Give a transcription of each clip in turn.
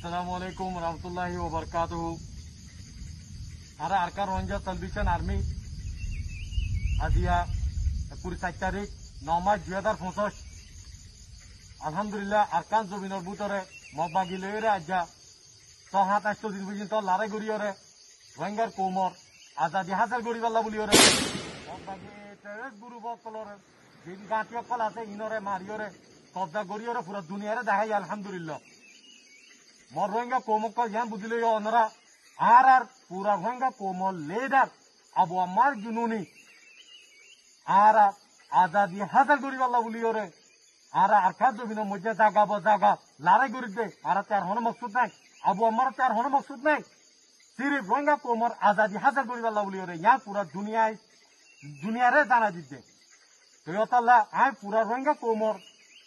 Assalamualaikum warahmatullahi wabarakatuh. Ara Arkan Rohingya Salvation Army Adia 24 তারিখ 9 March 2025 আলহামদুলিল্লাহ আরকান জমিনের ভিতরে মগবাগি লইরে আজ্জা 7-8 দিন পর্যন্ত লড়াই করিয়রে রোহিঙ্গার কোমর আজাদি হাজার গরিবাল্লা বলিয়রে মগবাগি টেররিস্ট গ্রুপ কলরে যে গাঁটি কল আছে ইনরে মারিয়রে কবজা করিয়রে পুরো দুনিয়ারে দেখাই আলহামদুলিল্লাহ মর রোহিঙ্গা কোমক ইয়ান বুঝিলে অনরা আর পুরা রোহিঙ্গা কোমল লেডার আবু আমার জুনুনি আর আজাদি হাজার গরিবাল্লা বলিয়রে আর আরকান জমিনের মধ্যে জাগা জাগা লড়াই করিতে আর তার হন মকসুদ নাই আবু আমার তার হন মকসুদ নাই সিরিফ রোহিঙ্গা কোমর আজাদি হাজার গরিবাল্লা বলিয়রে ইয়া পুরা দুনিয়ারে জানা দিতে তো আই পুরা রোহিঙ্গা কোমর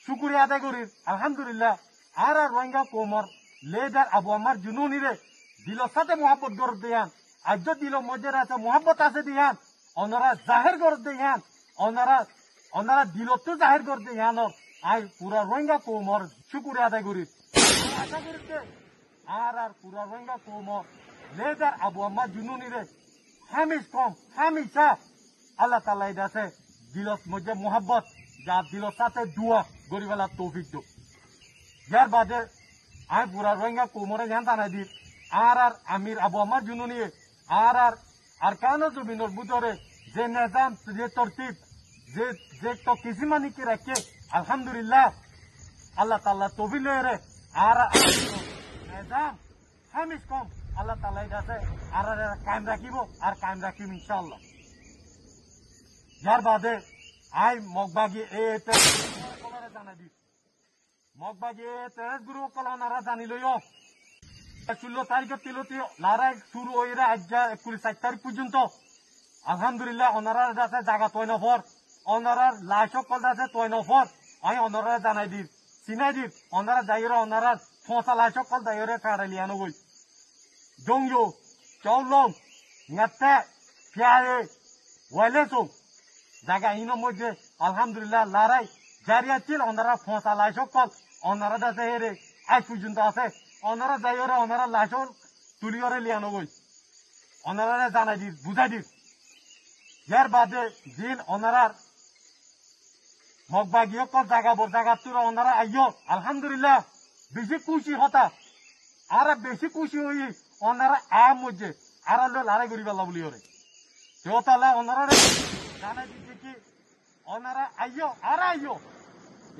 শুকুরিয়া আদায় করি আলহামদুলিল্লাহ আর রোহিঙ্গা কোমর লেডার আবু আমার জুনুনি রে দিলর সাথে মোহাব্বত গড় দেয়ান আজ দিল মধ্যে আছে মোহাব্বত আছে দিয়ান ওনারা জাহের গড় দেয়ান ওনারা দিলতো জাহের গড় দেয়ান আই পুরা রোহিঙ্গা কোমর শুকুরিয়া আদায় করি আশা করিতে আর পুরা রোহিঙ্গা কোমর লেডার আবু আমার জুনুনি রে হামিশা আল্লাহ তাআলা আছে দিলর মধ্যে মোহাব্বত যা দিলর সাথে দুয়া গরিবালা তৌফিক দো যার বাদে আই পুরা রোহিঙ্গা কোমরে জান জানাই দি আর আমির আবু আমার জুনুনি আর আরকান জমিনের ভিতরে যে নিজাম যে তরতিব যে তো কিসিমানি কি রাখে আলহামদুলিল্লাহ আল্লাহ তাআলা তৌফিক লয়ে আর নিজাম হামিশ কম আল্লাহ তাআলা আছে আর কায়েম রাখিব আর কায়েম রাখিব ইনশাআল্লাহ যার বাদে আই মগবাগি এতে কলরে জানাই দি মগবাগি টেররিস্ট গ্রুপ কলনারা জানি লইও 16 তারিখ তিলতি লড়াই শুরু হইরা আজ্জা 29 তারিখ পর্যন্ত আলহামদুলিল্লাহ ওনারার কাছে জায়গা তৈ নফর ওনারার লাশক কল আছে তৈ নফর আমি ওনারা জানাই দি চিনাই দি ওনারা যাইরা ওনারার ফসা লাশক কল দাইরে কারালিয়ানো গই জংজো চৌলং নাতে ফিয়ারে ওয়াইলেসো জায়গা ইনো মধ্যে আলহামদুলিল্লাহ লড়াই জারি আছে ওনারা ফসা লাশক কল ওনারা কাছে হেরে আজ পর্যন্ত আছে ওনারা যাইরে ওনারা লাশক তুলিয়রে লিয়ানো গই ওনারা জানাই দি বুঝাই দি यार बादे दिन ओनारार मगबागियो को जागा तुरा ओनारा आइयो अल्हम्दुलिल्लाह बेशी खुशी होता आरा बेशी खुशी हुई ओनारा आ मुझे आरा लो लारे गुरी वाला बोली ओरे तो ताला ओनारा रे जाना दीजिए कि ओनारा आइयो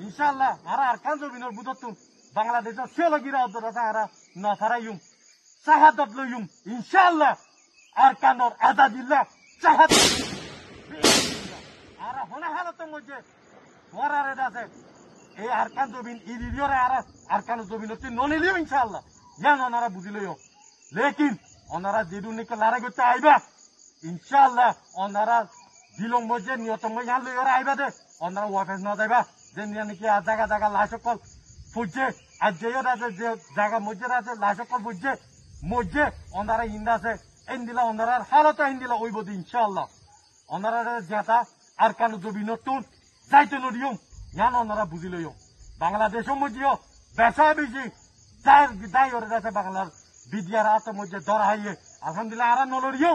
इंशाल्लाह आरा अरकान जमिनर बुदतुम बांग्लादेश सेलगिरा उदरा आरा नसारायुम शहादत लयुम इंशाल्लाह अरकानर आजादिल्लाह शहादत আর হনা হালত মধ্যে ওরারে আছে এই আরকান জমিন ইদিয়রে আর আরকান জমিন হচ্ছে ননিলিও ইনশাআল্লাহ জান ওনারা বুঝিলইও লেকিন ওনারা যেদুনিকে লড়াই করতে আইবা ইনশাআল্লাহ ওনারা দিলং মধ্যে নিয়তম জান লইরা আইবা দে ওনারা ওয়াফেস না যাইবা যে নাকি আর জায়গা লাশকল ফুজে আর যেও আছে যে জায়গা মধ্যে আছে লাশকল ফুজে মধ্যে ওনারা ইন্দা আছে ইন্দিলা ওনারা হালত ইন্দিলা ওইবদি ইনশাআল্লাহ ওনারা যেটা আরকান জমি নতুন যাইতে নদিও জান ওনারা বুঝিলইও বাংলাদেশের মধ্যেও বেসা বেশি যাই ওরা আছে বাংলার বিদ্যার হাতের মধ্যে ধরা হইয়ে আলহামদুলিল্লাহ আর নলরিও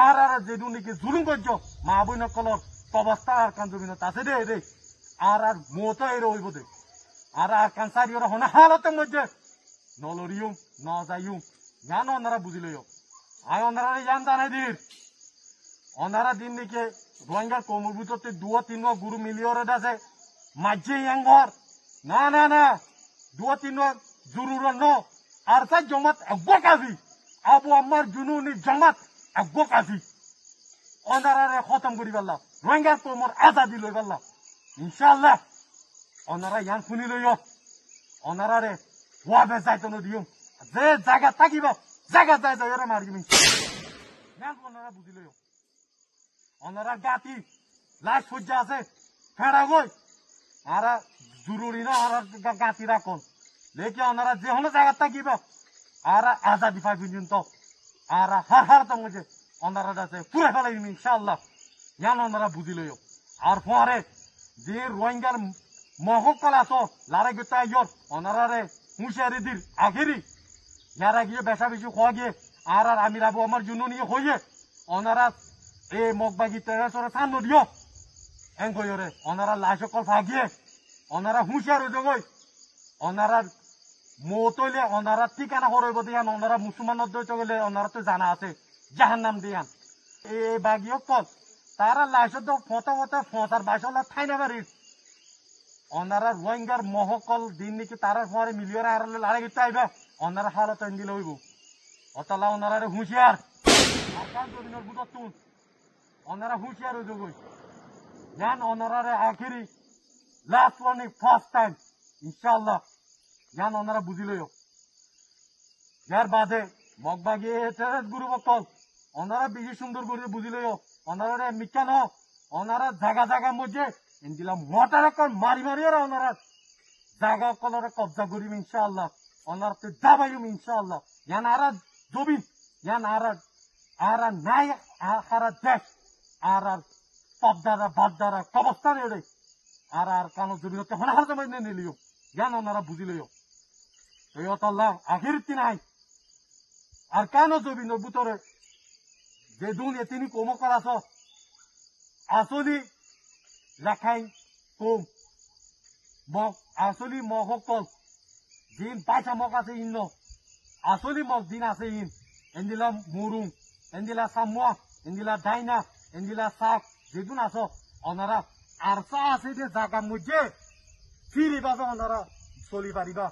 আর যেদুনিকে জুলুম করছো মা বই নকলর অবস্থা আরকান জমি নত আছে রে আর মতো এর হইব দে আর আরকান সারি ওরা হনা হালতের মধ্যে নলরিও ন যাইও জান ওনারা বুঝিলইও আয় ওনারা জান জানাই দির ওনারা দিন দিকে রোহিঙ্গার কোমর ভিতরতে 2-3 গুরু মিলিয়রে আছে মাঝে ইয়াঙ্গর না 2-3 জরুর ন আর তা জমাত একবকাজি আবু আমার জুনুনি জমাত একবকাজি ওনারা খতম করি পারলা রোহিঙ্গার কোমর আজাদি লই পারলা ইনশাআল্লাহ ওনারা ইয়ান শুনি লইও ওনারা রে ওয়াবে যাইতো নদিও যে জায়গা থাকিবা জায়গা যাই মারিবি ইয়ান ওনারা বুঝি লইও ওনারা গাতি লাশ সজ্জা আছে ফেড়া গই আর জরুরি না আর গাতি রাখুন লেকি ওনারা যে হলো জায়গা থাকিব আর আজাদি পাই পর্যন্ত আর হার তো মধ্যে ওনারা আছে পুরা ফেলাইম ইনশাআল্লাহ জান ওনারা বুঝিলইও আর পরে যে রোহিঙ্গার মহকল আছো লড়াই করতে আইয়র ওনারা হুঁশিয়ারি দির আগেরই যারা গিয়ে বেশা বেশি খোয়া গিয়ে আর আমির আবু আমার জন্য নিয়ে হইয়ে ওনারা এ মগবাগি তেরাসরে সান্ন দিও এং কইরে ওনারা লাশ সকল ভাগিয়ে ওনারা হুঁশিয়ার হয়ে যাবই ওনারা মতইলে ওনারা ঠিকানা হরইব দিয়ান ওনারা মুসলমানদের দইতে গেলে ওনারা তো জানা আছে জাহান্নাম দিয়ান এই বাগি সকল তারা লাশত ফটো ফটো ফসার বাসলা ঠাই না বাড়ির ওনারা রোহিঙ্গার মহকল দিন নাকি তারা পরে মিলিয়ন আর লাড়ে গিয়ে আইবা ওনারা হালত দিলে হইব অতলা ওনারা হুঁশিয়ার আরকান জমিনের বুঝত তুন ওনারা হুঁশিয়ার হয়ে যাবই জান ওনারা আখেরি লাস্ট ওয়ার্নিং ফার্স্ট টাইম ইনশাআল্লাহ জান ওনারা বুঝিলইও যার বাদে মগবাগি টেরেস গ্রুপ অকল ওনারা বেশি সুন্দর করে বুঝিলইও ওনারা মিকান ওনারা জায়গা জায়গা মধ্যে দিলাম মোটার এখন মারি মারিয়ে ওনারা জায়গা কলরে কবজা করিম ইনশাআল্লাহ ওনারা তো দাবাইম ইনশাআল্লাহ জান আরা জবিন জান আরা নাই আরা দেশ আর পবদারা বাদদারা কবস্থান এড়ে আর কানো জমিন হতে হনাহার জমাই নিলিও জ্ঞান ওনারা বুঝিলইও আল্লাহ আখির তিনাই আর কেন জমিন বুতরে যে দুনিয়া তিনি কম করাছ আসলি রাখাই কম আসলি মহকল দিন পাইছা মক আছে ইন আসলি মক দিন আছে ইন এন্দিলা মুরুং এন্দিলা সামুয়া এন্দিলা ডাইনা এন্দিলা শাক যেদিন আস ওনারা আরসা আছে যে জায়গা মধ্যে ফিরিবা ওনারা চলি পারিবা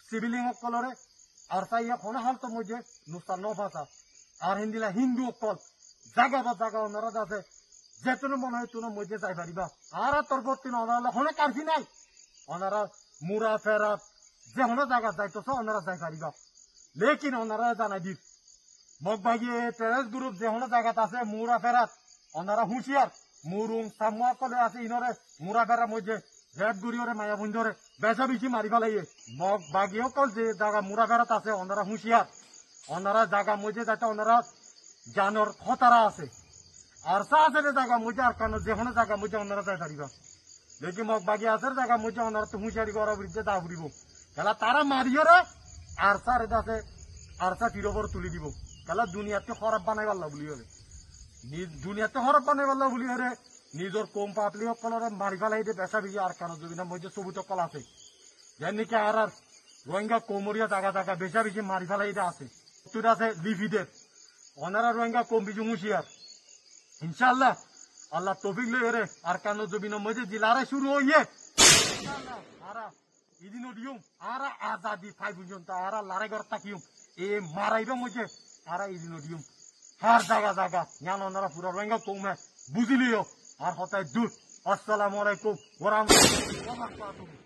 সিভিলিং অকলরে আরসা ইয়া কোনো হালত মধ্যে নুস্তা নফাসা আর হিন্দিলা হিন্দু অকল জায়গা বা জায়গা ওনারা আছে যেতনে মনে হয় তুনো মধ্যে যাই পারিবা আর তোর বর্তী ওনারা হনে কারফি নাই ওনারা মুরা ফেরাত যে হনে জায়গা যাইতেছ ওনারা যাই পারিবা লেকিন ওনারা জানাই দিস মগবাগি টেরেস গ্রুপ যে হনে জায়গাত আছে মুরা ফেরাত ওনারা হুঁশিয়ার মুরুং সামুয়া কলে আছে ইনরে মুরা ফেরার মধ্যে রেড গুড়িওরে মায়া বন্ধরে বেচা বেশি মারি ফেলাইয়ে মগবাগি অকল যে জায়গা মুরা ফেরাত আছে ওনারা হুঁশিয়ার ওনারা জায়গা মধ্যে যাতে ওনারা জানোর খতারা আছে আর আছে জায়গা মধ্যে আর কেন যে কোনো জায়গা মধ্যে ওনারা যাই পারিবা দেখি মগবাগি আছে জায়গা মধ্যে ওনারা তো হুঁশিয়ারি করা বৃদ্ধে দা ফুরিব খেলা তারা মারিয়রে আর সার আছে আর সা তীরবর তুলি দিব খেলা দুনিয়াতে খরাব বানাই পারলা বলি হলে দুনিয়াতে খরাব বানাই পারলা বলি হলে নিজের কম পাতলি সকলরে মারি ফেলাই দিয়ে বেচা বেশি আর কেন জমিনের মধ্যে সবুজ কল আছে যেন নাকি আর রোহিঙ্গা কোমরিয়া জায়গা জায়গা বেচা বেশি মারি ফেলাই দিয়ে আছে তুই আছে লিভিদের ওনারা রোহিঙ্গা কম বেশি হুঁশিয়ার ইনশাআল্লাহ আল্লাহ তৌফিক লই রে আর কেন জমিনের মধ্যে জিলারে শুরু হইয়ে আর ইদিনও দিউম আর আজাদি ফাই পর্যন্ত আর লারে ঘর তাকিউম এ মারাইবে মধ্যে আর ইদিনও দিউম হার জায়গা জায়গা জ্ঞান ওনারা পুরো রোহিঙ্গা কমে বুঝিলিও আর হতায় দূর আসসালামু আলাইকুম ওয়া রাহমাতুল্লাহি ওয়া বারাকাতুহু।